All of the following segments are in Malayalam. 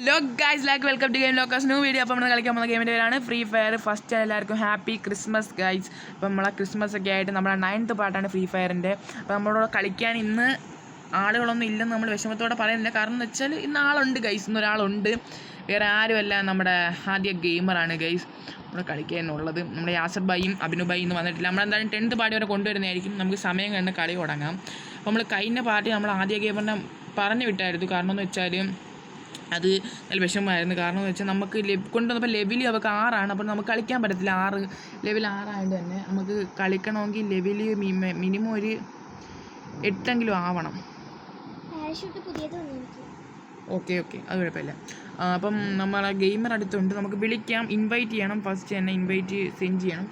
Hello guys welcome to game lockers new video. അപ്പോൾ നമ്മൾ കളിക്കാൻ പോകുന്ന ഗെയിമിൻ്റെ പേരാണ് ഫ്രീ ഫയർ. ഫസ്റ്റ് എല്ലാവർക്കും ഹാപ്പി ക്രിസ്മസ് ഗൈസ്. അപ്പോൾ നമ്മളെ ക്രിസ്മസ് ഒക്കെ ആയിട്ട് നമ്മളെ 9th പാർട്ടാണ് ഫ്രീ ഫയറിൻ്റെ. അപ്പോൾ നമ്മളോട് കളിക്കാൻ ഇന്ന് ആളുകളൊന്നും ഇല്ലെന്ന് നമ്മൾ വിഷമത്തോടെ പറയുന്നില്ല. കാരണം എന്ന് വെച്ചാൽ ഇന്ന് ആളുണ്ട് ഗൈസ്, ഇന്നൊരാളുണ്ട്. വേറെ ആരുമല്ല, നമ്മുടെ ആദ്യ ഗെയിമറാണ് ഗൈസ് നമ്മൾ കളിക്കാനുള്ളത്. നമ്മുടെ യാസർ ഭായിയും അഭിനു ഭായി ഇന്ന് വന്നിട്ടില്ല. നമ്മളെന്തായാലും 10th പാർട്ടി വരെ കൊണ്ടുവരുന്നതായിരിക്കും. നമുക്ക് സമയം കണ്ട് കളി തുടങ്ങാം. അപ്പോൾ നമ്മൾ കഴിഞ്ഞ പാർട്ടി നമ്മൾ ആദ്യ ഗെയിമറിനെ പറഞ്ഞു വിട്ടായിരുന്നു. കാരണം എന്ന് വെച്ചാൽ അത് നല്ല വിഷമമായിരുന്നു. കാരണം എന്ന് വെച്ചാൽ നമുക്ക് കൊണ്ടുവന്നപ്പോൾ ലെവൽ അവർക്ക് 6 അപ്പോൾ നമുക്ക് കളിക്കാൻ പറ്റത്തില്ല. ലെവൽ 6 ആയതുകൊണ്ട് തന്നെ നമുക്ക് കളിക്കണമെങ്കിൽ ലെവൽ മിനിമം ഒരു 8 ആവണം. ഓക്കെ അത് കുഴപ്പമില്ല. അപ്പം നമ്മളെ ഗെയിമർ അടുത്തുണ്ട്, നമുക്ക് വിളിക്കാം, ഇൻവൈറ്റ് ചെയ്യണം. ഫസ്റ്റ് തന്നെ ഇൻവൈറ്റ് സെൻഡ് ചെയ്യണം.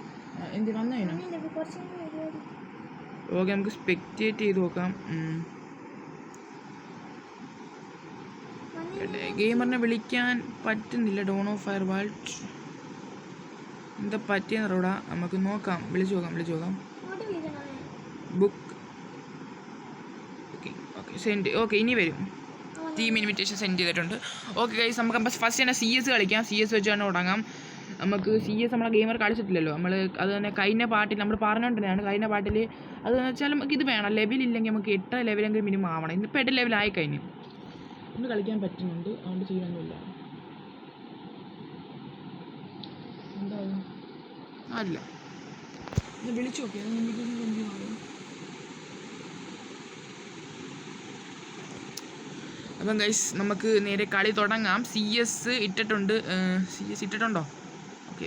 എന്ത് വന്നു കഴിഞ്ഞാൽ ഓക്കെ, നമുക്ക് സ്പെക്റ്റേറ്റ് ചെയ്ത് നോക്കാം. ഗെയിമറിനെ വിളിക്കാൻ പറ്റുന്നില്ല. ഡോൺ ഓഫ് ഫയർ വാൾട്ട് എന്താ പറ്റിയെന്ന് റോഡാ, നമുക്ക് നോക്കാം. വിളിച്ചു നോക്കാം. Book okay send. ഓക്കെ ഇനി വരും. ടീം ഇൻവിറ്റേഷൻ സെൻഡ് ചെയ്തിട്ടുണ്ട്. ഓക്കെ ഗൈസ്, നമുക്ക് ഫസ്റ്റ് തന്നെ CS കളിക്കാം. CS വെച്ചാണ് തുടങ്ങാം. നമുക്ക് CS നമ്മളെ ഗെയിമർ കളിച്ചിട്ടില്ലല്ലോ. നമ്മൾ അത് തന്നെ കഴിഞ്ഞ പാർട്ടിൽ നമ്മൾ പറഞ്ഞുകൊണ്ടിരുന്നതാണ്. കഴിഞ്ഞ പാർട്ടിൽ അതെന്ന് വെച്ചാൽ നമുക്ക് ഇത് വേണം, ലെവലില്ലെങ്കിൽ നമുക്ക് 8 ലെവലെങ്കിലും മിനിമം ആവണം. ഇന്നിപ്പോൾ 8 ലെവലായി കഴിഞ്ഞു. ഒന്ന് കളിക്കാൻ പറ്റുന്നുണ്ട്, അതുകൊണ്ട് ചെയ്യാനൊന്നുമില്ല. എന്തായാലും അല്ല ഒന്ന് വിളിച്ചു നോക്കി. അപ്പം ഗൈസ് നമുക്ക് നേരെ കളി തുടങ്ങാം. CS ഇട്ടിട്ടുണ്ട്. CS ഇട്ടിട്ടുണ്ടോ? Okay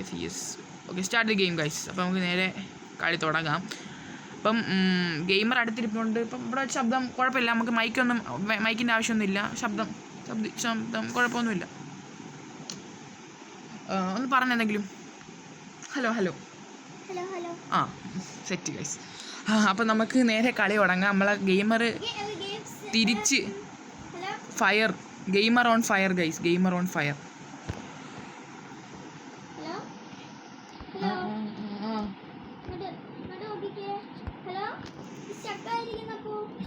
okay start the game guys. അപ്പോൾ നമുക്ക് നേരെ കളി തുടങ്ങാം. അപ്പം ഗെയിമർ അടുത്തിരിപ്പുണ്ട്. ഇപ്പം ഇവിടെ ശബ്ദം കുഴപ്പമില്ല, നമുക്ക് മൈക്കിൻ്റെ ആവശ്യമൊന്നുമില്ല. ശബ്ദം കുഴപ്പമൊന്നുമില്ല. ഒന്ന് പറഞ്ഞെന്തെങ്കിലും. ഹലോ ആ സെറ്റ് ഗൈസ്. അപ്പം നമുക്ക് നേരെ കളി തുടങ്ങാം. നമ്മളെ ഗെയിമർ തിരിച്ച് fire, gamer on fire guys, gamer on fire.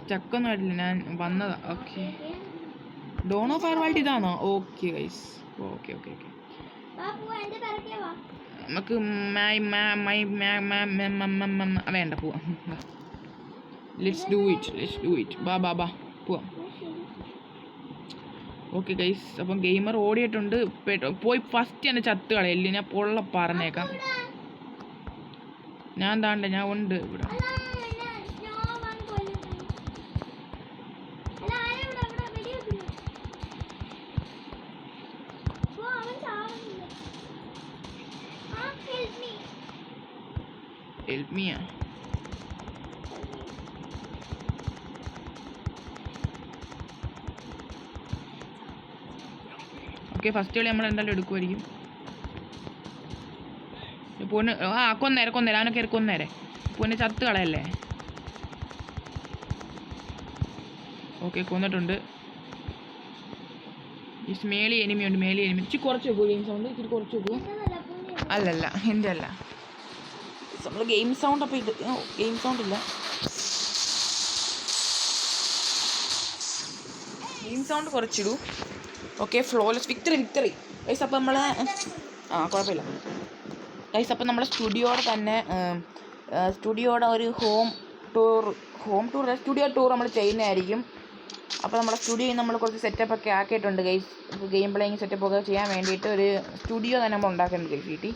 സ്റ്റക്കൊന്നും ആയിട്ടില്ല, ഞാൻ വന്നതാ. Okay dawn of fire vault ഇതാണോ? ഓക്കെ ഗൈസ്, ഓക്കെ നമുക്ക് വേണ്ട പോവാം. ലെറ്റ്സ് ഡു ഇറ്റ് ബാ പോവാം. ഓക്കെ ഗൈസ്, അപ്പം ഗെയിമർ ഓടിയിട്ടുണ്ട്. പോയി ഫസ്റ്റ് തന്നെ ചത്ത് കളയല്ലേ, ഞാൻ പൊള്ള പറഞ്ഞേക്കാം. ഞാൻ ഉണ്ട് ഇവിടെ. Help me. ഓക്കെ ഫസ്റ്റ് കളി നമ്മൾ എന്തായാലും എടുക്കുമായിരിക്കും. പൊന്ന് കൊന്നേരെ അവനെ കയറി കൊന്നേരെ. പൊന്നെ ചത്ത് കളയല്ലേ. ഓക്കെ കൊന്നിട്ടുണ്ട്. ഈ മേളി എനിമിയുണ്ട്. ഇച്ചിരി കുറച്ച് വെക്കൂ ഗെയിം സൗണ്ട്, ഇച്ചിരി കുറച്ച് വെക്കൂ. അല്ലല്ല എൻ്റെ അല്ല, നമ്മൾ ഗെയിം സൗണ്ട്. അപ്പോൾ ഇത് ഗെയിം സൗണ്ട് ഇല്ല, ഗെയിം സൗണ്ട് കുറച്ചിടൂ. Okay flawless victory guys. അപ്പോൾ നമ്മൾ കുഴപ്പമില്ല ഗൈസ്. അപ്പോൾ നമ്മുടെ സ്റ്റുഡിയോയുടെ ഒരു ഹോം ടൂർ സ്റ്റുഡിയോ ടൂർ നമ്മൾ ചെയ്യുന്നതായിരിക്കും. അപ്പോൾ നമ്മുടെ സ്റ്റുഡിയോയിൽ നമ്മൾ കുറച്ച് സെറ്റപ്പൊക്കെ ആക്കിയിട്ടുണ്ട് ഗൈസ്. ഗെയിം പ്ലേയിങ് സെറ്റപ്പൊക്കെ ചെയ്യാൻ വേണ്ടിയിട്ട് ഒരു സ്റ്റുഡിയോ തന്നെ നമ്മൾ ഉണ്ടാക്കുന്നുണ്ട് ഗൈസ് വീട്ടിൽ.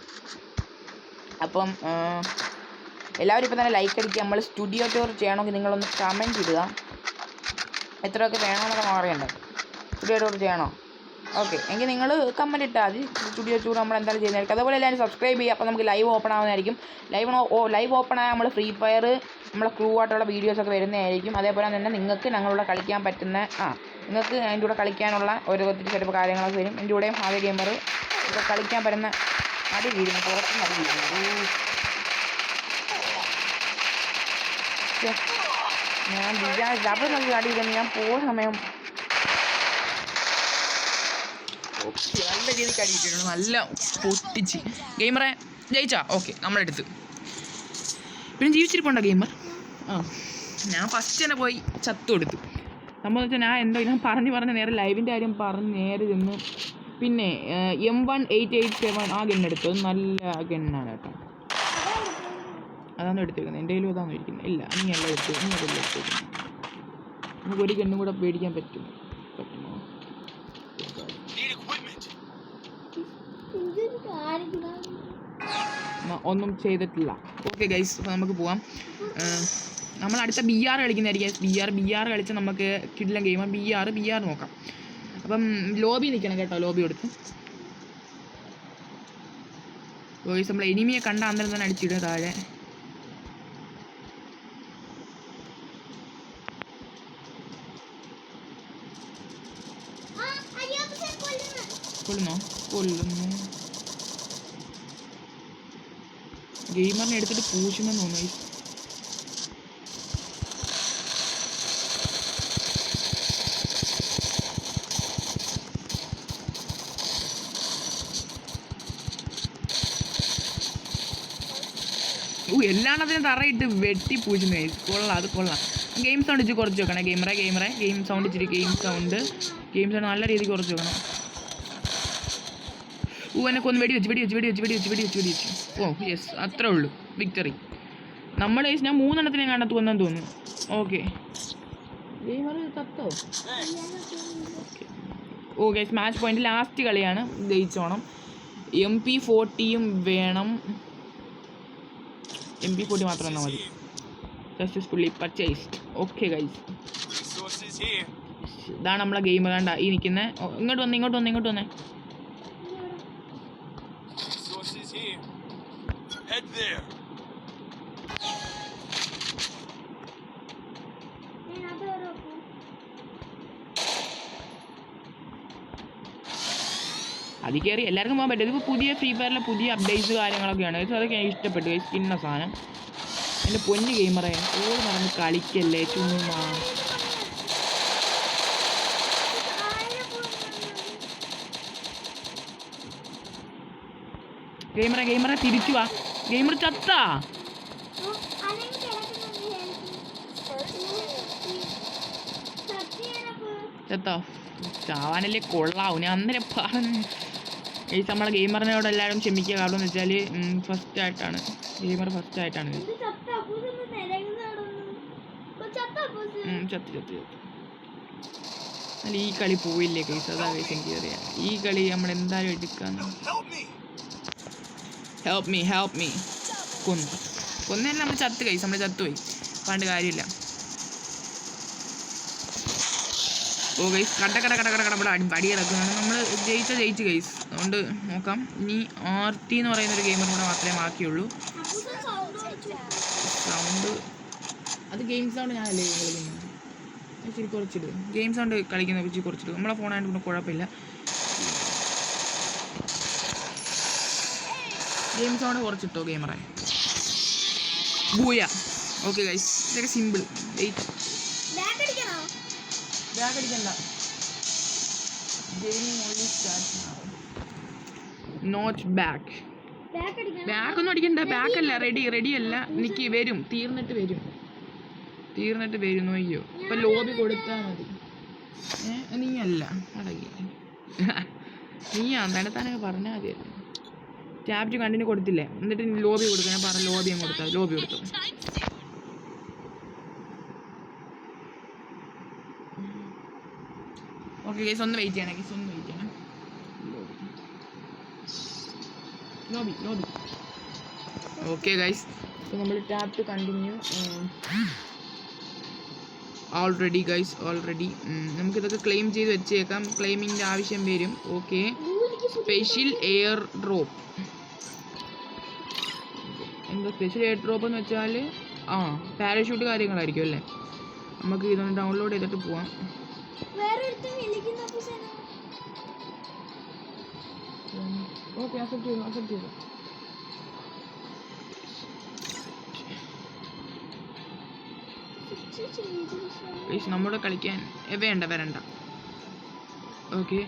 അപ്പം എല്ലാവരും ഇപ്പോൾ തന്നെ ലൈക്ക് അടിക്കുക. നമ്മൾ സ്റ്റുഡിയോ ടൂർ ചെയ്യണമെങ്കിൽ നിങ്ങളൊന്ന് കമൻറ്റ് ഇടുക. എത്രയൊക്കെ വേണമെന്നൊക്കെ അറിയണ്ടേ. സ്റ്റുഡിയോ ടൂർ ചെയ്യണോ? ഓക്കെ എങ്കിൽ നിങ്ങൾ കമൻറ്റ് ഇട്ടാൽ മതി. സ്റ്റുഡിയോ ടൂർ നമ്മൾ എന്തായാലും ചെയ്യുന്നതായിരിക്കും. അതുപോലെ എല്ലാവരും സബ്സ്ക്രൈബ് ചെയ്യുക. അപ്പോൾ നമുക്ക് ലൈവ് ഓപ്പൺ ആവുന്നതായിരിക്കും. ലൈവ് ഓപ്പൺ ആയാൽ നമ്മൾ ഫ്രീ ഫയർ നമ്മളെ ക്രൂ ആയിട്ടുള്ള വീഡിയോസൊക്കെ വരുന്നതായിരിക്കും. അതേപോലെ തന്നെ നിങ്ങൾക്ക് ഞങ്ങളുടെ കളിക്കാൻ പറ്റുന്ന നിങ്ങൾക്ക് അതിൻ്റെ കൂടെ കളിക്കാനുള്ള ഒത്തിരി സെറ്റപ്പ് കാര്യങ്ങളൊക്കെ വരും. എൻ്റെ കൂടെയും ആദ്യ ഗെയിമർ ഇവിടെ കളിക്കാൻ പറ്റുന്ന അടി വീഴുന്നു, പുറത്തുനിന്ന് അടി വീഴുന്നു. ഞാൻ വിചാരിച്ചു അവിടെ നമുക്ക് അടി വീഴുന്നു. ഞാൻ പോയ സമയം ഓക്കെ നല്ല രീതിക്ക് അടി കിട്ടിയിട്ടുണ്ട്, നല്ല പൊട്ടിച്ച്. ഗെയിമറെ ജയിച്ചാ? ഓക്കെ നമ്മളെടുത്ത്. പിന്നെ ജീവിച്ചിരിപ്പുണ്ടോ ഗെയിമർ? ഞാൻ ഫസ്റ്റ് തന്നെ പോയി ചത്തു കൊടുത്തു. സംഭവം വെച്ചാൽ ഞാൻ പറഞ്ഞ് നേരെ ലൈവിൻ്റെ കാര്യം പറഞ്ഞ് നേരെ ചെന്ന് പിന്നെ M1887 ആ ഗണ്ണെടുത്തു. അത് നല്ല ഗണ്ണാണ് കേട്ടോ. അതാണ് എടുത്തേക്കുന്നത്. എൻ്റെ കയ്യിലും അതാണ് ഇരിക്കുന്നത്. ഇല്ല നീ എല്ലാം എടുത്തു. നീ അതെല്ലാം എടുത്തേക്കുന്നത്. നമുക്ക് ഒരു ഗണ്ണും കൂടെ പേടിക്കാൻ പറ്റുമോ? ഒന്നും ചെയ്തിട്ടില്ല. ഓക്കെ ഗൈസ്, അപ്പോൾ നമുക്ക് പോവാം. നമ്മൾ അടുത്ത BR കളിക്കുന്നതായിരിക്കും. BR കളിച്ച് നമുക്ക് കിടിലൻ ഗെയിമാണ്. BR നോക്കാം. അപ്പം ലോബി നിൽക്കണം കേട്ടോ. ലോബി കൊടുത്ത് ഗൈസ് നമ്മൾ എനിമിയെ കണ്ട അന്നേരം തന്നെ അടിച്ചിടുക താഴെ. കൊല്ലുന്നു. ഗെയിമറിനെ എടുത്തിട്ട് പൂശുമെന്ന് തോന്നുന്നു. എല്ലാത്തിനും തറയിട്ട് വെട്ടി പൂശുന്നു. കൊള്ളാം, അത് കൊള്ളാം. ഗെയിം സൗണ്ട് ഇച്ചിരി കുറച്ച് വെക്കണം. ഗെയിമറെ ഗെയിം സൗണ്ട് ഇച്ചിരി ഗെയിം സൗണ്ട് നല്ല രീതിക്ക് കുറച്ച് വെക്കണം. എന്നെ കൊന്ന് വെടി വെച്ച്. ഓ യെസ്, അത്രേ ഉള്ളൂ. വിക്ടറി. നമ്മുടെ ഞാൻ 3 എണ്ണത്തിനെ കണ്ടത്ത് വന്നെന്ന് തോന്നുന്നു. ഓക്കെ ഗെയിമർ തത്തോ. ഓ ഗൈസ്, മാച്ച് പോയിന്റ് ലാസ്റ്റ് കളിയാണ്. ജയിച്ചോണം. MP40 വേണം. MP40 മാത്രം എന്നാൽ മതി. Successfully purchased. ഓക്കെ ഗൈസ്, ഇതാണ് നമ്മളെ ഗെയിം. വേണ്ട ഈ നിൽക്കുന്നത്. ഇങ്ങോട്ട് വന്നേ. അതിൽ കയറി എല്ലാവർക്കും പോകാൻ പറ്റും. ഇതിപ്പോൾ പുതിയ ഫ്രീ ഫയറിലെ പുതിയ അപ്ഡേറ്റ്സ് കാര്യങ്ങളൊക്കെയാണ്. അതൊക്കെ എനിക്ക് ഇഷ്ടപ്പെട്ടു. സ്കിന്ന സാധനം. എൻ്റെ പൊന്ന് ഗെയിമറെ ഓടി നടന്ന് കളിക്കല്ലേ ചുമ്മാ. ഗെയിമറെ തിരിച്ചു വാ. ഗെയിമർ ചത്താ. ചാവാനല്ലേ കൊള്ളാവും. ഞാൻ അന്നേരം പറഞ്ഞു. നമ്മളെ ഗെയിമറിനോട് എല്ലാവരും ക്ഷമിക്കുക. കാരണം എന്ന് വെച്ചാൽ ഫസ്റ്റ് ആയിട്ടാണ്. ചത്ത്. അല്ല ഈ കളി പോയില്ലേ കേസ്. അതാ കേസ് എനിക്ക് അറിയാം. ഈ കളി നമ്മൾ എന്തായാലും എടുക്കാന്ന്. Help me. കൊന്നല്ല നമ്മൾ ചത്ത് കേസ്. നമ്മൾ ചത്തുപോയി. പണ്ട് കാര്യമില്ല. ഓ ഗൈസ്, കട ഇവിടെ അടി കിടക്കുന്നതാണ്. നമ്മൾ ജയിച്ചു ഗൈസ്. അതുകൊണ്ട് നോക്കാം. ഇനി RT എന്ന് പറയുന്ന ഒരു ഗെയിമർ കൂടെ മാത്രമേ ബാക്കിയുള്ളൂ. സൗണ്ട് അത് ഗെയിം സൗണ്ട് ഞാനല്ലേ കളിക്കുന്നത്. ഇച്ചിരി കുറച്ചിടും. ഗെയിം സൗണ്ട് കളിക്കുന്ന ഇച്ചിരി കുറച്ചിടും. നമ്മളെ ഫോണായിട്ട് പിന്നെ കുഴപ്പമില്ല. ഗെയിം സൗണ്ട് കുറച്ചിട്ടോ ഗെയിമറെ. ബൂയ. ഓക്കെ ഗൈസ്, ഇതൊക്കെ സിമ്പിൾ. ബാക്ക് അടിക്കണ്ട. Not back. ബാക്കൊന്നും അടിക്കണ്ട. ബാക്കല്ല, റെഡി അല്ല. എനിക്ക് വരും. തീർന്നിട്ട് വരുന്നു. അയ്യോ, ഇപ്പൊ ലോബി കൊടുത്താൽ മതി. നീയല്ല അടങ്ങി. നീയാ തന്നെ പറഞ്ഞാൽ മതിയല്ലേ. ടാപ്പ് കണ്ടിന്യൂ കൊടുത്തില്ലേ? എന്നിട്ട് ലോബി കൊടുക്കാൻ പറഞ്ഞ ലോബി കൊടുത്തു. ഓക്കെ ഗൈസ്, ഒന്ന് വെയിറ്റ് ചെയ്യണം. ലോബി. ഓക്കെ ഗൈസ്, അപ്പോൾ നമ്മൾ ടാപ്പ് ടു കണ്ടിന്യൂ. ഓൾറെഡി നമുക്കിതൊക്കെ ക്ലെയിം ചെയ്ത് വെച്ചേക്കാം. ക്ലെയിമിൻ്റെ ആവശ്യം വരും. Okay, special air drop. എന്താ സ്പെഷ്യൽ എയർ ഡ്രോപ്പ് എന്ന് വെച്ചാൽ പാരഷൂട്ട് കാര്യങ്ങളായിരിക്കും അല്ലേ. നമുക്ക് ഇതൊന്ന് ഡൗൺലോഡ് ചെയ്തിട്ട് പോവാം. ഓക്കെ, അക്സെപ്റ്റ് ചെയ്തു. ഗൈസ് നമ്മുടെ കളിക്കാൻ വരണ്ട. ഓക്കെ,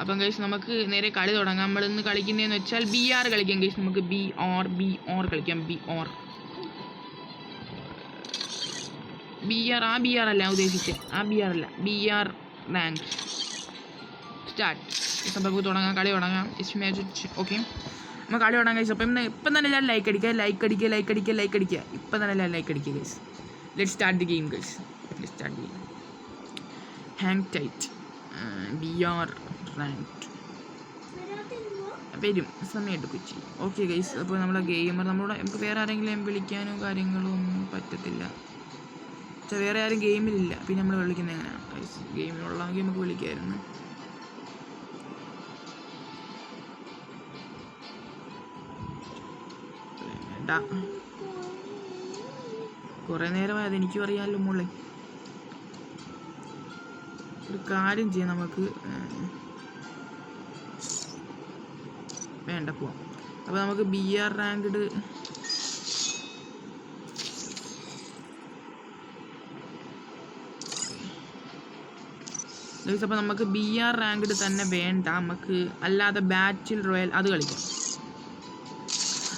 അപ്പം ഗൈസ് നമുക്ക് നേരെ കളി തുടങ്ങാം. നമ്മളിന്ന് കളിക്കുന്നതെന്ന് വെച്ചാൽ BR കളിക്കാം ഗൈസ്. നമുക്ക് BR കളിക്കാം. BR ആ BR അല്ല ഉദ്ദേശിച്ചത്, ആ BR അല്ല, BR റാങ്ക് സ്റ്റാർട്ട്. ഇപ്പം നമുക്ക് തുടങ്ങാം, കളി തുടങ്ങാം. ഓക്കെ, നമ്മൾ കളി തുടങ്ങാം ഗൈസ്. അപ്പം ഇപ്പം തന്നെ ഞാൻ ലൈക്ക് അടിക്കുക. ഇപ്പം തന്നെ ഞാൻ ലൈക്ക് അടിക്കുക guys. Let start the game guys. Hang tight BR rank വരും, സമയം എടുക്കും. ഓക്കെ ഗൈസ്, അപ്പോൾ നമ്മളെ ഗെയിമർ നമുക്ക് വേറെ ആരെങ്കിലും വിളിക്കാനോ കാര്യങ്ങളോ ഒന്നും പറ്റത്തില്ല. വേറെ ആരും ഗെയിമിലില്ല, പിന്നെ നമ്മൾ വിളിക്കുന്നത് എങ്ങനെയാണ് ഗൈസ്? ഗെയിമിലുള്ളതെങ്കിൽ നമുക്ക് വിളിക്കാമായിരുന്നു. വേണ്ട, കുറേ നേരമായത് എനിക്കും അറിയാമല്ലോ മോളെ. ഒരു കാര്യം ചെയ്യാം, നമുക്ക് വേണ്ട പോവാം. അപ്പോൾ നമുക്ക് BR റാങ്ക്ഡ് അപ്പോൾ നമുക്ക് BR റാങ്ക്ഡ് തന്നെ വേണ്ട, നമുക്ക് അല്ലാതെ ബാറ്റിൽ റോയൽ അത് കളിക്കാം.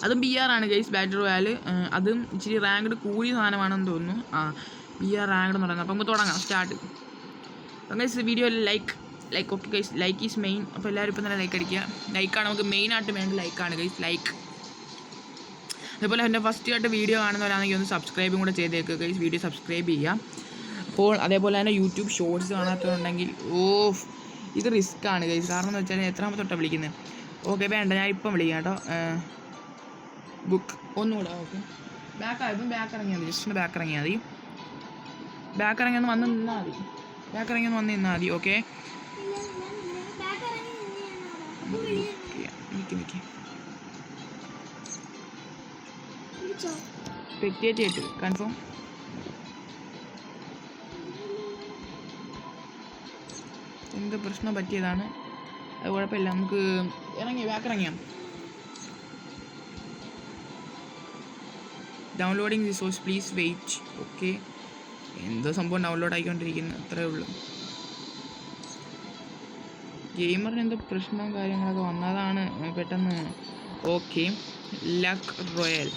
അതും BR ആണ് ഗൈസ്, ബാറ്റിൽ റോയൽ. അതും ഇച്ചിരി റാങ്ക്ഡ് കൂടിയ സാധനമാണെന്ന് തോന്നുന്നു. BR റാങ്ക്ഡ് എന്ന് പറയുന്നത്. അപ്പോൾ നമുക്ക് തുടങ്ങാം, സ്റ്റാർട്ട്. അപ്പം guys video like okay guys, like is main. അപ്പോൾ എല്ലാവരും ഇപ്പം തന്നെ ലൈക്ക് അടിക്കുക. ലൈക്കാണ് നമുക്ക് മെയിനായിട്ട് വേണ്ട, ലൈക്കാണ് ഗൈസ്, ലൈക്ക്. അതേപോലെ എൻ്റെ ഫസ്റ്റ് ആയിട്ട് വീഡിയോ കാണുന്നവരാണെങ്കിൽ ഒന്ന് സബ്സ്ക്രൈബും കൂടെ ചെയ്തേക്കുക ഗൈസ്. വീഡിയോ സബ്സ്ക്രൈബ് ചെയ്യുക. അപ്പോൾ അതേപോലെ തന്നെ യൂട്യൂബ് ഷോർട്സ് കാണാത്തതുണ്ടെങ്കിൽ ഇത് റിസ്ക് ആണ് ഗൈസ്. കാരണം എന്ന് വെച്ചാൽ എത്രാമത്തെ തൊട്ടാണ് വിളിക്കുന്നത്. ഓക്കെ വേണ്ട, ഞാൻ ഇപ്പം വിളിക്കാം കേട്ടോ. ബുക്ക് ഒന്നുകൂടെ. ഓക്കെ, ബാക്ക് ഇറങ്ങിയാൽ മതി, ജസ്റ്റ് ബാക്ക് ഇറങ്ങിയാൽ മതി. ബാക്ക് ഇറങ്ങി ഒന്ന് വന്ന് നിന്നാൽ മതി. ഓക്കെ, നിൽക്കി പെറ്റിയായിട്ട് കൺഫേം. എന്ത് പ്രശ്നം പറ്റിയതാണ്, അത് കുഴപ്പമില്ല. നമുക്ക് ബാക്ക് ഇറങ്ങിയാൽ downloading resource please wait. Okay, എന്തോ സംഭവം ഡൗൺലോഡ് ആയിക്കൊണ്ടിരിക്കുന്നു, അത്രേ ഉള്ളൂ. ഗെയിമറിന് എന്തോ പ്രശ്നവും കാര്യങ്ങളൊക്കെ വന്നതാണ് പെട്ടെന്ന്. ഓക്കെ, ലക്ക് റോയൽ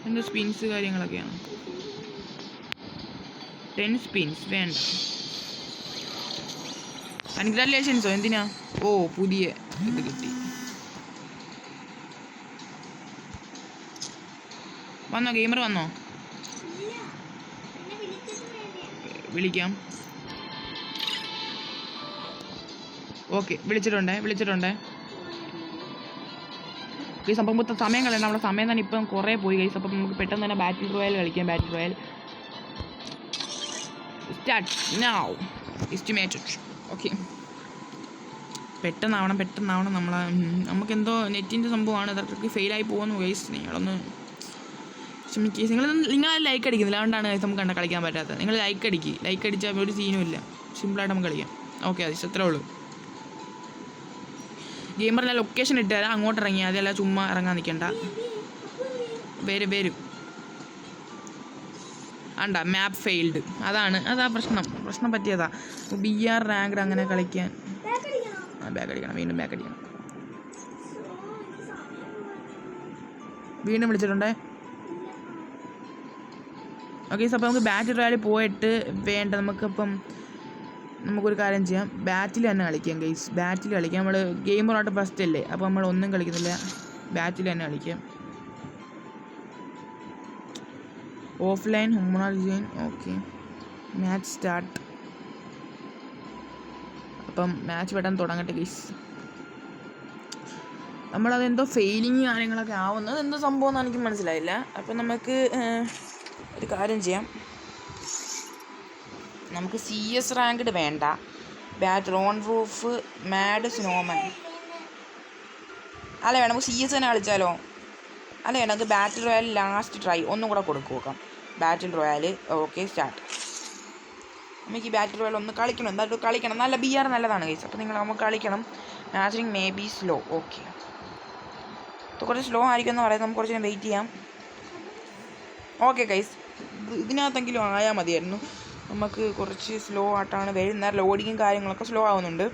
എന്തോ സ്പിൻസ് കാര്യങ്ങളൊക്കെയാണ്. 10 സ്പിൻസ് വേണ്ട. കൺഗ്രാറ്റുലേഷൻസോ എന്തിനാ? പുതിയ ഇത് കിട്ടി. വന്നോ ഗെയിമർ വന്നോ? വിളിക്കാം. ഓക്കെ, വിളിച്ചിട്ടുണ്ടേ ഗൈസ്. അപ്പം മൊത്തം സമയം കളയണം, നമ്മുടെ സമയം തന്നെ ഇപ്പം കുറേ പോയി ഗൈസ്. അപ്പം നമുക്ക് പെട്ടെന്ന് തന്നെ ബാറ്റിൽ റോയൽ കളിക്കാം. Battle royale start now. Estimated. Okay, പെട്ടെന്നാവണം. നമുക്കെന്തോ നെറ്റിൻ്റെ സംഭവമാണ്, അതൊക്കെ ഫെയിലായി പോകുന്നു ഗൈസ്. നിങ്ങളൊന്ന് ക്ഷമിക്കുക. നിങ്ങൾ ലൈക്ക് അടിക്കുന്നില്ല, അതുകൊണ്ടാണ് ഗൈസ് നമുക്ക് കളിക്കാൻ പറ്റാത്തത്. നിങ്ങൾ ലൈക്ക് അടിച്ചാൽ ഒരു സീനും ഇല്ല, സിമ്പിളായിട്ട് നമുക്ക് കളിക്കാം. ഓക്കെ, അത് അത്രേ ഉള്ളൂ. ഗെയിമറിൻ്റെ ലൊക്കേഷൻ ഇട്ടുതരാം, അങ്ങോട്ട് ഇറങ്ങിയാൽ മതി, അല്ല ചുമ്മാ ഇറങ്ങാൻ നിൽക്കണ്ട. വരും ആണ്ടാ മാപ്പ് ഫെയിൽഡ്. അതാ പ്രശ്നം പറ്റിയതാ. BR റാങ്ക്ഡ് അങ്ങനെ കളിക്കാൻ ബാക്ക് അടിക്കണം, വീണ്ടും ബാക്ക് അടിക്കണം. വീണ്ടും വിളിച്ചിട്ടുണ്ടേ. ഓക്കെ, അപ്പോൾ നമുക്ക് ബാറ്റിൽ റോയലിൽ പോയിട്ട് വേണ്ട. നമുക്കൊരു കാര്യം ചെയ്യാം, ബാറ്റിൽ തന്നെ കളിക്കാം ഗൈസ്. നമ്മൾ ഗെയിമറായിട്ട് ഫസ്റ്റ് അല്ലേ, അപ്പോൾ നമ്മൾ ഒന്നും കളിക്കുന്നില്ല, ബാറ്റിൽ തന്നെ കളിക്കാം. Offline humanisation. Okay, match start. അപ്പം മാച്ച് പെട്ടെന്ന് തുടങ്ങട്ടെ ഗൈസ്. നമ്മളതെന്തോ ഫെയിലിങ് കാര്യങ്ങളൊക്കെ ആവുന്നത് എന്തോ സംഭവം എന്ന് എനിക്ക് മനസ്സിലായില്ല. അപ്പം നമുക്ക് ഒരു കാര്യം ചെയ്യാം, നമുക്ക് CS റാങ്ക്ഡ് വേണ്ട. Bat on roof mad snowman അല്ല വേണം, നമുക്ക് CS തന്നെ കളിച്ചാലോ? അല്ല വേണം, നമുക്ക് ബാറ്റിൽ റോയൽ ലാസ്റ്റ് ട്രൈ ഒന്നും കൂടെ കൊടുക്കാം. ബാറ്റിൽ റോയൽ. Okay, start. നമുക്ക് ഈ ബാറ്റിൽ റോയൽ ഒന്ന് കളിക്കണം, എന്തായാലും കളിക്കണം. നല്ല BR നല്ലതാണ് ഗൈസ്. അപ്പോൾ നമുക്ക് കളിക്കണം. Matching may be slow. Okay, ഇപ്പോൾ കുറച്ച് സ്ലോ ആയിരിക്കും എന്ന് പറയുന്നത്, നമുക്ക് കുറച്ച് വെയിറ്റ് ചെയ്യാം. ഓക്കെ ഗൈസ്, ഇതിനകത്തെങ്കിലും ആയാൽ മതിയായിരുന്നു. നമുക്ക് കുറച്ച് സ്ലോ ആയിട്ടാണ് വരുന്നത്, ലോഡിങ്ങും കാര്യങ്ങളൊക്കെ സ്ലോ ആവുന്നുണ്ട്.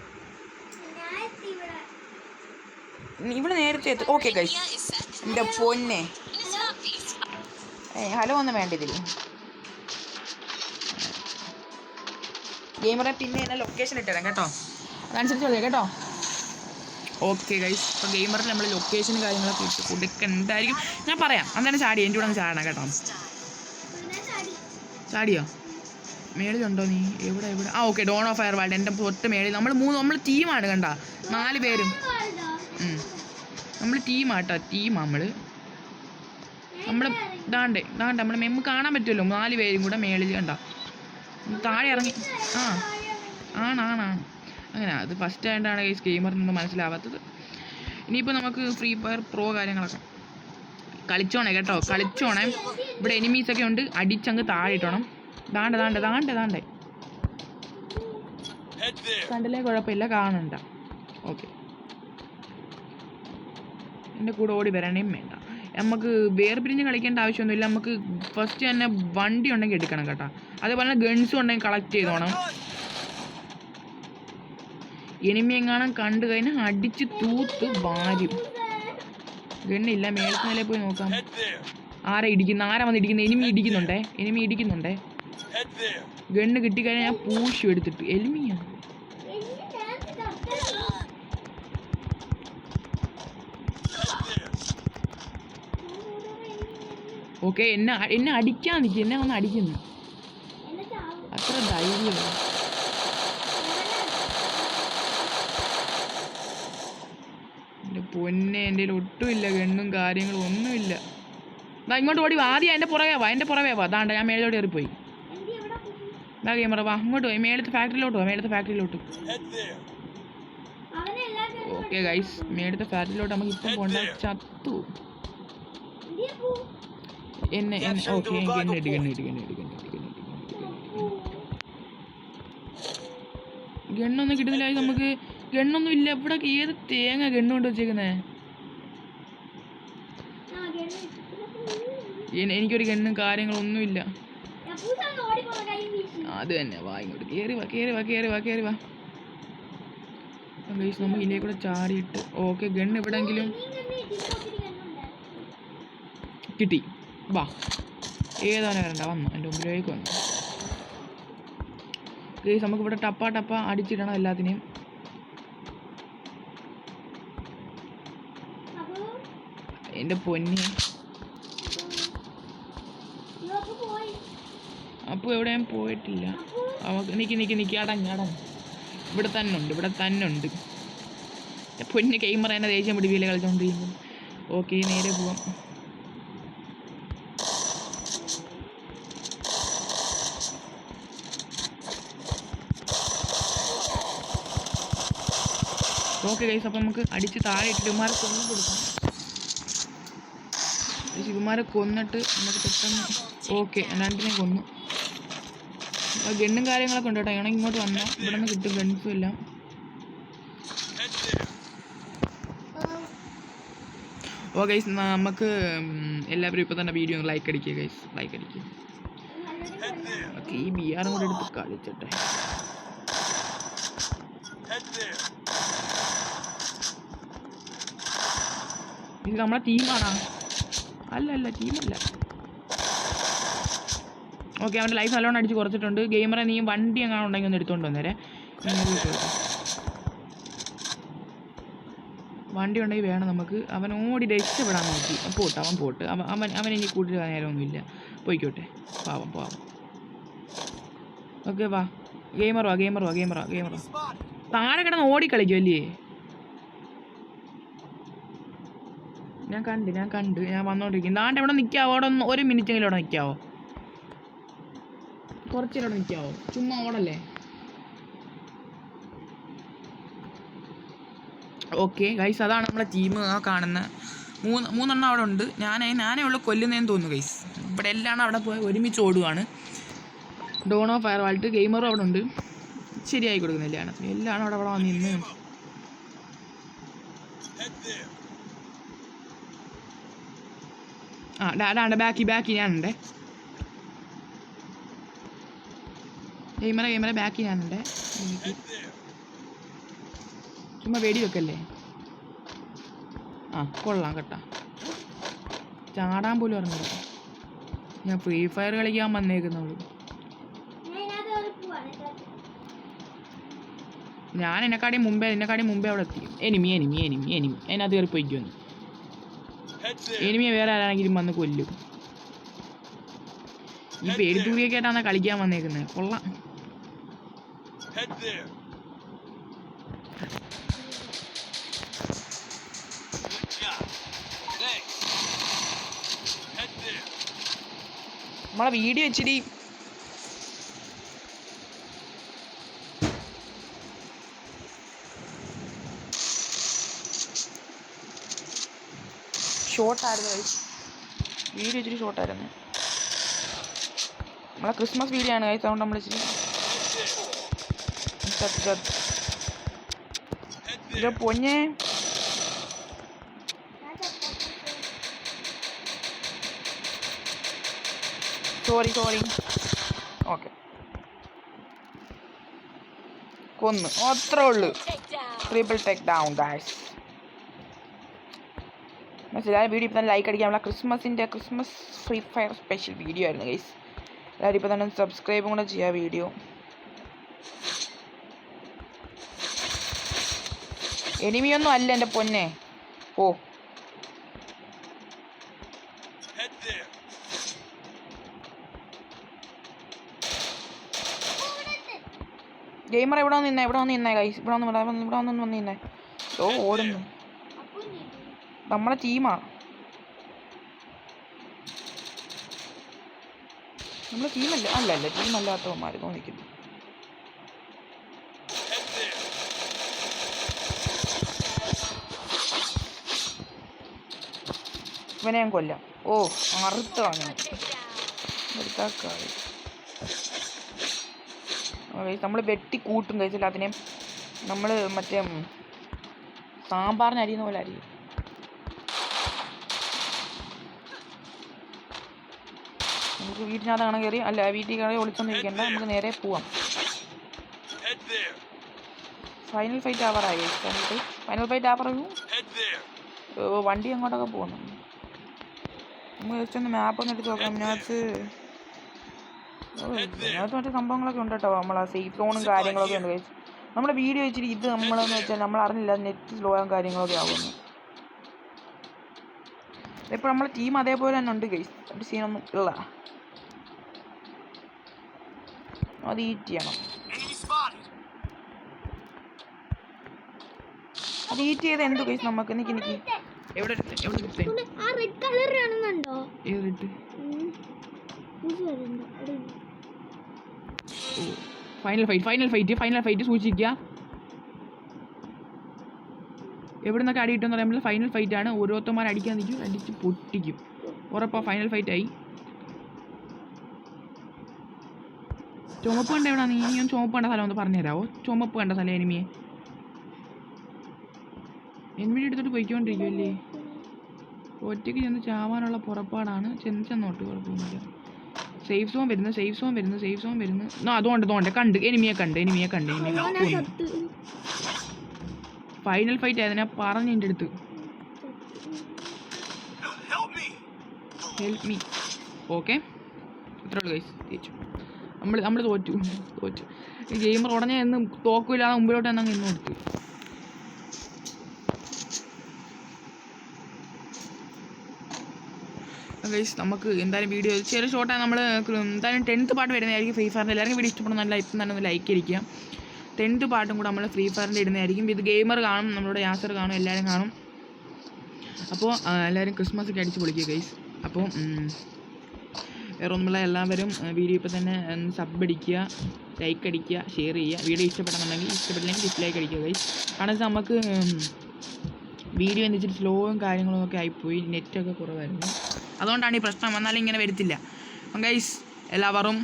ഇവിടെ നേരത്തെ എത്തും. ഓക്കെ ഗൈസ്, എൻ്റെ പൊന്നെ ഹലോ ഒന്നും വേണ്ട ഇതിൽ. ഗെയിമറെ പിന്നെ എന്നെ ലൊക്കേഷൻ ഇട്ടുതരാം കേട്ടോ, അതനുസരിച്ച് മതി കേട്ടോ. ഓക്കെ ഗൈസ്, ഇപ്പോൾ ഗെയിമറിൽ നമ്മൾ ലൊക്കേഷനും കാര്യങ്ങളൊക്കെ ഇട്ട് കൊടുക്കണ്ടായിരിക്കും. ഞാൻ പറയാം, അന്നേരം ചാടി എൻ്റെ കൂടെ ഒന്ന് ചാടണം കേട്ടോ. ചാടിയോ? മേളിലുണ്ടോ നീ? എവിടെ? Okay, dawn of fire world എൻ്റെ തൊട്ട് മേളിൽ. നമ്മൾ ടീമാണ് കണ്ട, 4 പേരും. നമ്മൾ ടീമാട്ടോ, നമ്മൾ ദാണ്ടേ നമ്മൾ മെമ്മ് കാണാൻ പറ്റുമല്ലോ, 4 പേരും കൂടെ മേളിൽ കണ്ട. താഴെ ഇറങ്ങി. ആണ് അങ്ങനെ. അത് ഫസ്റ്റ് ആയിട്ടാണ് ഈ ഗെയിമറിനൊന്നും മനസ്സിലാവാത്തത്. ഇനിയിപ്പോൾ നമുക്ക് ഫ്രീ ഫയർ പ്രോ കാര്യങ്ങളൊക്കെ കളിച്ചോണേ കേട്ടോ, കളിച്ചോണേ. ഇവിടെ എനിമീസൊക്കെ ഉണ്ട്, അടിച്ചങ്ങ് താഴെ ഇട്ടോണം. ദാണ്ടേ കണ്ടില്ലേ, കുഴപ്പമില്ല, കാണണ്ട. ഓക്കെ, എൻ്റെ കൂടെ ഓടി വരണേയും വേണ്ട. നമുക്ക് വേർപിരിഞ്ഞ് കളിക്കേണ്ട ആവശ്യമൊന്നുമില്ല. നമുക്ക് ഫസ്റ്റ് തന്നെ വണ്ടി ഉണ്ടെങ്കിൽ എടുക്കണം കേട്ടോ. അതേപോലെ തന്നെ ഗൺസും ഉണ്ടെങ്കിൽ കളക്ട് ചെയ്തോണം. എനിമി എങ്ങാനും കണ്ടു കഴിഞ്ഞാൽ അടിച്ച് തൂത്ത് വാരും. ഗണ്ണില്ല, മേളത്തിനല്ലേ പോയി നോക്കാം. ആരാ വന്ന് ഇടിക്കുന്നത്? എനിമി ഇടിക്കുന്നുണ്ടേ. ഗണ്ണ് കിട്ടിക്കഴിഞ്ഞാൽ ഞാൻ പൂഷ് എടുത്തിട്ട്. എനിമിയാണ്. ഓക്കെ, എന്നെ അടിക്കാൻ നിൽക്കും, എന്നെ വന്ന് അടിക്കുന്നു. അത്ര ധൈര്യം. എൻ്റെ പൊന്നെ, എൻ്റെ കയ്യിൽ ഒട്ടുമില്ല ഗണ്ണും കാര്യങ്ങളും ഒന്നുമില്ല. ഇങ്ങോട്ട് ഓടി വാ, ആദ്യം എൻ്റെ പുറകെ വാ. അതാണ്ട് ഞാൻ മേലോട്ട് കയറിപ്പോയി. ഗെയിമറ വാ, ഇങ്ങോട്ട് പോയി മേളത്തെ ഫാക്ടറിയിലോട്ട്. ഓക്കെ ഗൈസ്, മേളത്തെ ഫാക്ടറിയിലോട്ട് നമുക്ക് ഇപ്പം പോണ്ട. ചത്തു എന്നെ. ഓക്കെ, ഗണ്ണൊന്നും കിട്ടുന്നില്ല നമുക്ക്. ഗണ്ണൊന്നും ഇല്ല ഇവിടെ. ഏത് തേങ്ങ ഗണ്ണ് കൊണ്ട് വെച്ചേക്കുന്നേ? എനിക്കൊരു ഗണ്ണും കാര്യങ്ങളൊന്നുമില്ല. അത് തന്നെ, വാ ഇങ്ങോട്ട് കയറി വാ. നമുക്ക് ഇതിലേക്ക് കൂടെ ചാടിയിട്ട്. ഓക്കെ, ഗണ്ണ് എവിടെയെങ്കിലും കിട്ടി. വാ, ഏതാണ് വരണ്ട, വന്നു എൻ്റെ മുമ്പിലേക്ക് വന്നു. ഗൈസ്, നമുക്കിവിടെ ടപ്പ അടിച്ചിടണം എല്ലാത്തിനെയും. എൻ്റെ പൊന്നി, അപ്പോൾ എവിടെയും പോയിട്ടില്ല. നിക്ക് അടങ്ങ്. ഇവിടെ തന്നെ ഉണ്ട്. പൊന്ന് ഗെയിമർ എന്നെ ദേഷ്യം പിടിപ്പില്ല കളിച്ചോണ്ടിരിക്കുന്നു. ഓക്കെ, നേരെ പോവാം. ഓക്കെ ഗൈസ്, അപ്പം നമുക്ക് അടിച്ച് താഴെ ഇട്ടിട്ട് ഇവന്മാരെ കൊന്നു കൊടുക്കാം. ഇവന്മാരെ കൊന്നിട്ട് നമുക്ക് പെട്ടെന്ന്. ഓക്കെ, രണ്ടിനെ കൊന്നു. ഗണ്ണും കാര്യങ്ങളൊക്കെ ഉണ്ട് കേട്ടോ. ആണെങ്കിൽ ഇങ്ങോട്ട് വന്നാൽ ഇവിടെ നിന്ന് കിട്ടും ഗൺസും എല്ലാം. ഓ ഗൈസ്, നമുക്ക് എല്ലാവരും ഇപ്പോൾ തന്നെ വീഡിയോ ലൈക്ക് അടിക്കുക ഗൈസ്, ലൈക്ക് അടിക്കുക. ഓക്കെ, ഈ ബിആറും കൂടെ എടുത്ത് കളിച്ചട്ടെ. ഇത് നമ്മളെ ടീമാണോ? അല്ല, ടീമല്ല. ഓക്കെ, അവൻ്റെ ലൈഫ് നല്ലോണം അടിച്ച് കുറച്ചിട്ടുണ്ട്. ഗെയിമറെ നീ വണ്ടി എങ്ങാനും ഉണ്ടെങ്കിൽ ഒന്ന് എടുത്തുകൊണ്ട് വന്നേരെ. വണ്ടി ഉണ്ടെങ്കിൽ വേണം നമുക്ക്. അവൻ ഓടി രക്ഷപ്പെടാൻ നോക്കി. അവൻ പോട്ട്. അവൻ ഇനി കൂടുതൽ നേരമൊന്നുമില്ല. പോയിക്കോട്ടെ, പാവം. ഓക്കെ, വാ ഗെയിമർ വാ. താഴെ കിടന്ന് ഓടിക്കളിക്കുമല്ലേ? ഞാൻ കണ്ട് ഞാൻ വന്നോണ്ടിരിക്കും. താണ്ട് ഇവിടെ നിൽക്കാവോ? അവിടെ ഒന്ന് 1 മിനിറ്റെങ്കിലും ഇവിടെ നിൽക്കാവോ? കുറച്ചിവിടെ നിൽക്കാവോ? ചുമ്മാ ഓടല്ലേ? ഓക്കെ ഗൈസ്, അതാണ് നമ്മളെ ടീം. ആ കാണുന്ന 3 എണ്ണം അവിടെ ഉണ്ട്. ഞാനേ ഉള്ളു കൊല്ലുന്നതെന്ന് തോന്നുന്നു ഗൈസ്. ഇവിടെ എല്ലാം അവിടെ പോയി ഒരുമിച്ച് ഓടുകയാണ്. ഡോൺ ഓഫ് ഫയർ വേൾഡ് ഗെയിമറും അവിടെ ഉണ്ട്. ശരിയായി കൊടുക്കുന്നില്ല. എല്ലാം അവിടെ വന്നിന്ന്. ഡാണ്ട് ബാക്കി ഞാനുണ്ട്. ഗെയിമറെ ബാക്കി ഞാനുണ്ട്. ചുമ്മാ വെടി വെക്കല്ലേ. കൊള്ളാം കേട്ടാ. ചാടാൻ പോലും അറിഞ്ഞില്ല. ഞാൻ ഫ്രീ ഫയർ കളിക്കാൻ വന്നേക്കുന്നുള്ളൂ. ഞാൻ എന്നെക്കാടി മുമ്പേ അവിടെ എത്തി. എനിമി അതിനകത്ത് കയറി പോയിക്കുമെന്ന്. എനിമിയെ വേറെ ആരാണെങ്കിലും വന്ന് കൊല്ലും. ഈ പേടിത്തൂറിയൊക്കെ ആയിട്ടാണ് കളിക്കാൻ വന്നേക്കുന്നത്. കൊള്ളാം. നമ്മളെ വീഡിയോ ഇച്ചിരി ഷോർട്ടായിരുന്നു. വീഡിയോ ഇച്ചിരി ഷോർട്ടായിരുന്നു. നമ്മളെ ക്രിസ്മസ് വീഡിയോ ആണ് കഴിച്ച്. അതുകൊണ്ട് നമ്മൾ ഇച്ചിരി പൊന്നെ സോറി ഓക്കെ കൊന്ന് അത്രേ ഉള്ളു. Triple take down guys. എല്ലാവരും വീഡിയോ ഇപ്പം തന്നെ ലൈക്ക് അടിക്കാൻ. നമ്മളെ Christmas free fire special video ആയിരുന്നു ഗൈസ്. എല്ലാവരും ഇപ്പം തന്നെ സബ്സ്ക്രൈബും കൂടെ ചെയ്യാം വീഡിയോ. എനിമിയൊന്നും അല്ല എൻ്റെ പൊന്നെ. ഓ ഗെയിമർ ഇവിടെ വന്ന് നിന്നേ ഗൈസ്. ഇവിടെ വന്ന് നിന്നേ. ഓ ഓടുന്നു. നമ്മളെ ടീമാ. നമ്മളെ ടീമല്ല. അല്ല ടീമല്ലാത്തവന്മാർ തോന്നിക്കുന്നു. ഇവനെ ഞാൻ കൊല്ലാം. ഓ അറുത്താണ് നമ്മൾ വെട്ടി കൂട്ടും കഴിച്ചില്ല. അതിനെ നമ്മൾ മറ്റേ സാമ്പാറിന് അരിയുന്ന പോലെ അരിയും. നമുക്ക് വീട്ടിനകത്താണ് കയറി. അല്ല വീട്ടിൽ കയറി ഒളിച്ചൊന്നിരിക്കണ്ട. നമുക്ക് നേരെ പോവാം. ഫൈനൽ ഫൈറ്റ് ആവാറായി. ഫൈനൽ ഫൈറ്റ് ആവാറായി. വണ്ടി അങ്ങോട്ടൊക്കെ പോകുന്നു. നമ്മൾ ജസ്റ്റ് ഒന്ന് മാപ്പൊന്ന് എടുത്ത് നോക്കാം. ഇതിനകത്ത് മറ്റേ സംഭവങ്ങളൊക്കെ ഉണ്ട് കേട്ടോ. നമ്മളെ സേഫ് സോണും കാര്യങ്ങളൊക്കെ ഉണ്ട് കഴിച്ച്. നമ്മുടെ വീഡിയോ വെച്ചിട്ട് ഇത് നമ്മളെന്ന് വെച്ചാൽ നമ്മൾ അറിഞ്ഞില്ല നെറ്റ് സ്ലോ ആകും കാര്യങ്ങളൊക്കെ ആവുന്നു. ഇപ്പോൾ നമ്മളെ ടീം അതേപോലെ തന്നെ ഉണ്ട് ഗൈസ്. ഒരു സീനൊന്നും ഇല്ല. അത് ഈറ്റ് ചെയ്യണം. അത് ഈറ്റ് ചെയ്ത് എന്ത് ഗൈസ് നമുക്ക് എനിക്ക് എവിടെ ഫൈനൽ ഫൈറ്റ് സൂക്ഷിക്കുക. എവിടെ നിന്നൊക്കെ അടി കിട്ടുമെന്ന് പറയുമ്പോൾ ഫൈനൽ ഫൈറ്റ് ആണ്. ഓരോരുത്തന്മാർ അടിക്കാൻ നിൽക്കും. അടിച്ച് പൊട്ടിക്കും. ഉറപ്പാ ഫൈനൽ ഫൈറ്റ് ആയി. ചുമപ്പ് കണ്ട എവിടെ? നീ ചുമപ്പ് കണ്ട സ്ഥലം ഒന്ന് പറഞ്ഞുതരാമോ? ചുമപ്പ് കണ്ട സ്ഥലം എനിമിയെ എടുത്തിട്ട് പോയിക്കൊണ്ടിരിക്കുമല്ലേ. ഒറ്റയ്ക്ക് ചെന്ന് ചാവാനുള്ള പുറപ്പാടാണ്. ചെന്നോട്ട് കുഴപ്പമൊന്നുമില്ല. സേഫ് സോൺ വരുന്നു. അതുകൊണ്ട് കണ്ട് എനിമിയെ കണ്ട് ഫൈനൽ ഫൈറ്റ് ആയതിനാ പറഞ്ഞു എൻ്റെ അടുത്ത്. Help me. ഓക്കെ അത്രേ ഉള്ളൂ ഗൈസ്. ജയിച്ചു. നമ്മൾ തോറ്റു. ഗെയിമർ ഉടനെ എന്ന് തോക്കില്ലാതെ മുമ്പിലോട്ട് എന്നങ്ങ് ഇന്ന് കൊടുത്തു. ഗൈസ് നമുക്ക് എന്തായാലും വീഡിയോ ചെറിയ ഷോർട്ടാണ്. നമ്മൾ എന്തായാലും 10th പാർട്ട് വരുന്നതായിരിക്കും ഫ്രീ ഫയറിൻ്റെ. എല്ലാവർക്കും വീഡിയോ ഇഷ്ടപ്പെടുന്നല്ല ഇപ്പം തന്നെ ഒന്ന് ലൈക്ക് അടിക്കുക. 10th പാർട്ടും കൂടെ നമ്മൾ ഫ്രീ ഫയറിൻ്റെ ഇടുന്നതായിരിക്കും. ഇത് ഗെയിമർ കാണും, നമ്മളുടെ യാസർ കാണും, എല്ലാവരും കാണും. അപ്പോൾ എല്ലാവരും ക്രിസ്മസ് ഒക്കെ അടിച്ച് പൊളിക്കുക ഗൈസ്. അപ്പോൾ വേറെ ഒന്നുമില്ല. എല്ലാവരും വീഡിയോ ഇപ്പോൾ തന്നെ സബ് അടിക്കുക, ലൈക്ക് അടിക്കുക, ഷെയർ ചെയ്യുക. വീഡിയോ ഇഷ്ടപ്പെട്ടെന്നുണ്ടെങ്കിൽ ഇഷ്ടപ്പെട്ടില്ലെങ്കിൽ ഡിസ്ലൈക്ക് അടിക്കുക ഗൈസ്. കാരണം നമുക്ക് വീഡിയോ എന്ന് വെച്ചിട്ട് സ്ലോയും കാര്യങ്ങളും ഒക്കെ ആയിപ്പോയി. നെറ്റൊക്കെ കുറവായിരുന്നു. അതുകൊണ്ടാണ് ഈ പ്രശ്നം. വന്നാലും ഇങ്ങനെ വരത്തില്ല. അപ്പം ഗൈസ് എല്ലാവരും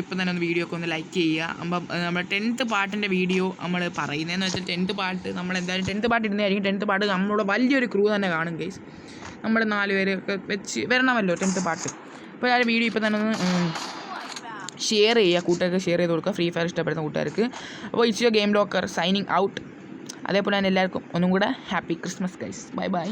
ഇപ്പം തന്നെ ഒന്ന് വീഡിയോ ഒക്കെ ഒന്ന് ലൈക്ക് ചെയ്യുക. അപ്പം നമ്മുടെ 10th പാർട്ടിൻ്റെ വീഡിയോ നമ്മൾ പറയുന്നതെന്ന് വെച്ചാൽ 10th പാർട്ട് നമ്മൾ എന്തായാലും 10th പാർട്ട് ഇടുന്നതായിരിക്കും. 10th പാർട്ട് നമ്മളുടെ വലിയൊരു ക്രൂ തന്നെ കാണും ഗൈസ്. നമ്മൾ 4 പേരൊക്കെ വെച്ച് വരണമല്ലോ 10th പാർട്ട്. അപ്പോൾ ആ വീഡിയോ ഇപ്പം തന്നെ ഒന്ന് ഷെയർ ചെയ്യുക. കൂട്ടുകാർക്ക് ഷെയർ ചെയ്ത് കൊടുക്കുക, ഫ്രീ ഫയർ ഇഷ്ടപ്പെടുന്ന കൂട്ടുകാർക്ക്. അപ്പോൾ it's your game locker signing out. അതേപോലെ തന്നെ എല്ലാവർക്കും ഒന്നും കൂടെ ഹാപ്പി ക്രിസ്മസ് ഗൈസ്. ബൈ.